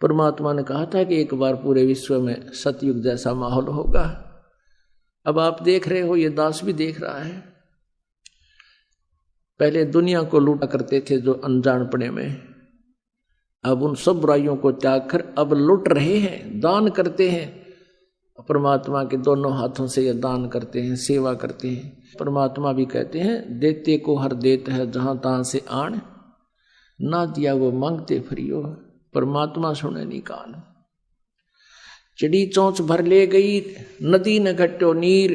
परमात्मा ने कहा था कि एक बार पूरे विश्व में सतयुग जैसा माहौल होगा। अब आप देख रहे हो, ये दास भी देख रहा है। पहले दुनिया को लूटा करते थे जो अनजानपने में, अब उन सब बुराइयों को त्याग कर अब लूट रहे हैं, दान करते हैं। परमात्मा के दोनों हाथों से ये दान करते हैं, सेवा करते हैं। परमात्मा भी कहते हैं, देते को हर देत है जहां तहां से आन, ना दिया वो मांगते फ्रियो। परमात्मा सुने नहीं कान। चिड़ी चोंच भर ले गई नदी न घटो नीर,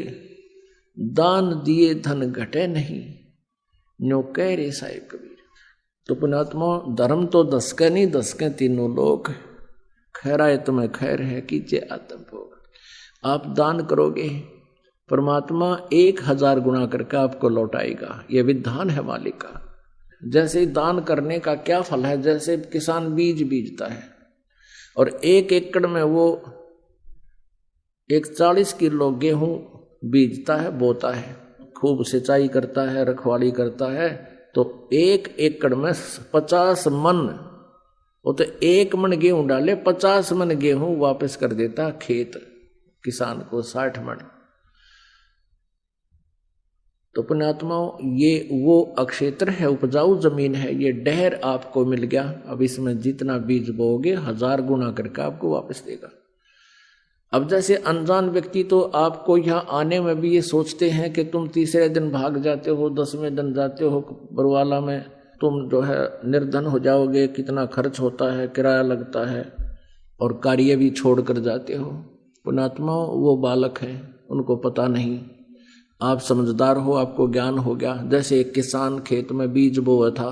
दान दिए धन घटे नहीं, न्यो कह रे साहिब कबीर। तो पुण्यात्मा, धर्म तो दसके नहीं, दसके तीनों लोग। खैराए तुम्हें खैर है, कीचे आत्म भोग। आप दान करोगे, परमात्मा 1000 गुना करके आपको लौटाएगा। यह विधान है मालिक का। जैसे दान करने का क्या फल है, जैसे किसान बीज बीजता है और 1 एकड़ में वो 40 किलो गेहूं बीजता है, बोता है, खूब सिंचाई करता है, रखवाली करता है, तो 1 एकड़ में 50 मन, वो तो 1 मन गेहूं डाले 50 मन गेहूं वापस कर देता खेत किसान को, 60 मन। तो पुण्यात्माओं, ये वो अक्षेत्र है, उपजाऊ जमीन है, ये डहर आपको मिल गया। अब इसमें जितना बीज बोओगे 1000 गुना करके आपको वापस देगा। अब जैसे अनजान व्यक्ति तो आपको यहाँ आने में भी ये सोचते हैं कि तुम तीसरे दिन भाग जाते हो, 10वें दिन जाते हो बरवाला में, तुम जो है निर्धन हो जाओगे, कितना खर्च होता है, किराया लगता है, और कार्य भी छोड़ कर जाते हो। पुण्यात्मा, वो बालक है, उनको पता नहीं। आप समझदार हो, आपको ज्ञान हो गया। जैसे एक किसान खेत में बीज बोया था,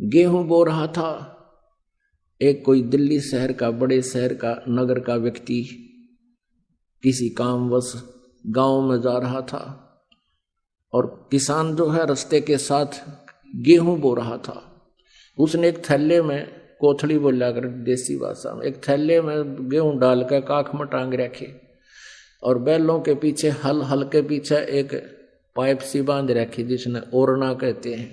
गेहूं बो रहा था, एक कोई दिल्ली शहर का, बड़े शहर का, नगर का व्यक्ति किसी कामवश गांव में जा रहा था, और किसान जो है रास्ते के साथ गेहूं बो रहा था। उसने एक थैले में, कोथड़ी बोला कर देसी भाषा में, एक थैले में गेहूं डाल कर काख में टांग रखे, और बैलों के पीछे हल के पीछे एक पाइप सी बांध रखी जिसने ओरना कहते हैं,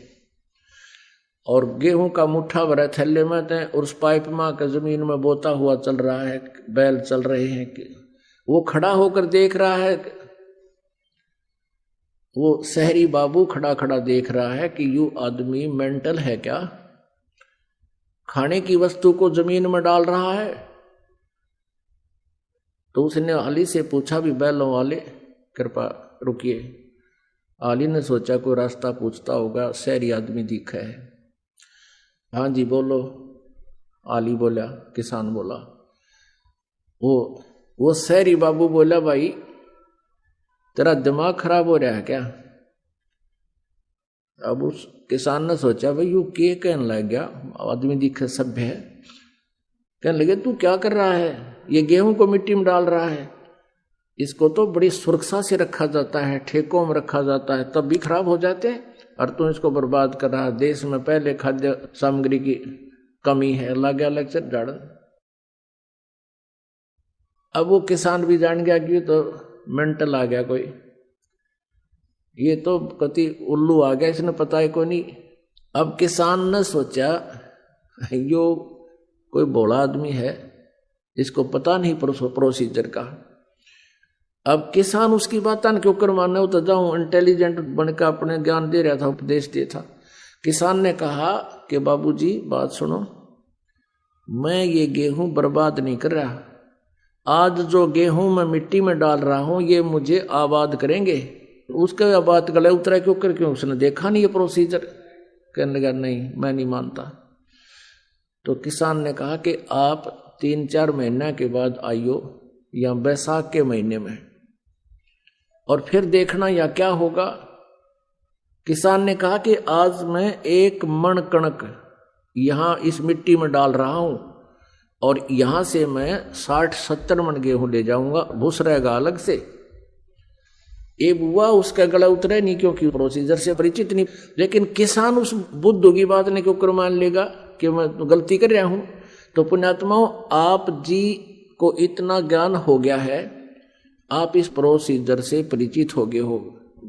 और गेहूं का मुट्ठा भरा थैले में थे, और उस पाइप में के जमीन में बोता हुआ चल रहा है, बैल चल रहे हैं। कि वो खड़ा होकर देख रहा है, वो शहरी बाबू खड़ा खड़ा देख रहा है कि यू आदमी मेंटल है क्या, खाने की वस्तु को जमीन में डाल रहा है। तो उसने आली से पूछा, भी बैलों वाले कृपा रुकिए। आली ने सोचा कोई रास्ता पूछता होगा, शहरी आदमी दिखा है। हाँ जी बोलो। आली बोला, किसान बोला। वो शहरी बाबू बोला, भाई तेरा दिमाग खराब हो रहा है क्या? अब उस किसान ने सोचा, भाई यू के कहने लग गया, आदमी दिखे सभ्य है। कहने लगे, तू क्या कर रहा है? ये गेहूं को मिट्टी में डाल रहा है, इसको तो बड़ी सुरक्षा से रखा जाता है, ठेकों में रखा जाता है, तब भी खराब हो जाते हैं, और तू इसको बर्बाद कर रहा है। देश में पहले खाद्य सामग्री की कमी है। लग गया लेक्चर झाड़। अब वो किसान भी जान गया कि तो मेंटल आ गया कोई, ये तो कति उल्लू आ गया, इसने पता है कोई नहीं। अब किसान ने सोचा, यो कोई भोला आदमी है, इसको पता नहीं प्रोसीजर का। अब किसान उसकी बात न क्यों कर माने, तो जाऊं इंटेलिजेंट बनकर अपने ज्ञान दे रहा था, उपदेश दे था। किसान ने कहा कि बाबूजी बात सुनो, मैं ये गेहूं बर्बाद नहीं कर रहा, आज जो गेहूं मैं मिट्टी में डाल रहा हूं ये मुझे आबाद करेंगे। उसके आबाद गले उतरा क्यों कर, क्यों? उसने देखा नहीं ये प्रोसीजर। कहने लगा, नहीं मैं नहीं मानता। तो किसान ने कहा कि आप 3-4 महीने के बाद आइयो, या बैसाख के महीने में, और फिर देखना या क्या होगा। किसान ने कहा कि आज मैं 1 मन कणक यहां इस मिट्टी में डाल रहा हूं, और यहां से मैं 60-70 मन गेहूं ले जाऊंगा, भूस रहेगा अलग से। ये बुआ उसका गला उतरे नहीं, क्योंकि प्रोसीजर से परिचित नहीं। लेकिन किसान उस बुद्ध की बात ने क्यों कर मान लेगा कि मैं तो गलती कर रहा हूं। तो पुण्यात्माओं, आप जी को इतना ज्ञान हो गया है, आप इस प्रोसीजर से परिचित हो गए हो,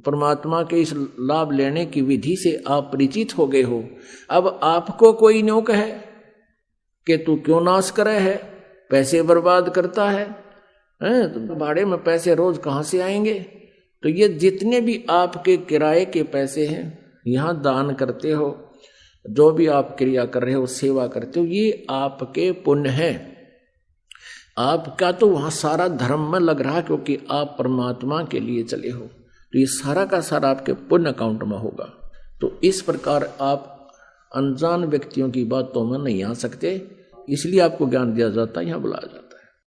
परमात्मा के इस लाभ लेने की विधि से आप परिचित हो गए हो। अब आपको कोई न्यों कहे कि तू क्यों नाश करे है, पैसे बर्बाद करता है, तो भाड़े में पैसे रोज कहाँ से आएंगे। तो ये जितने भी आपके किराए के पैसे हैं, यहाँ दान करते हो, जो भी आप क्रिया कर रहे हो, सेवा करते हो, ये आपके पुण्य है। आपका तो वहाँ सारा धर्म में लग रहा, क्योंकि आप परमात्मा के लिए चले हो, तो ये सारा का सारा आपके पुण्य अकाउंट में होगा। तो इस प्रकार आप अनजान व्यक्तियों की बातों में नहीं आ सकते, इसलिए आपको ज्ञान दिया जाता है, यहाँ बुलाया जाता है।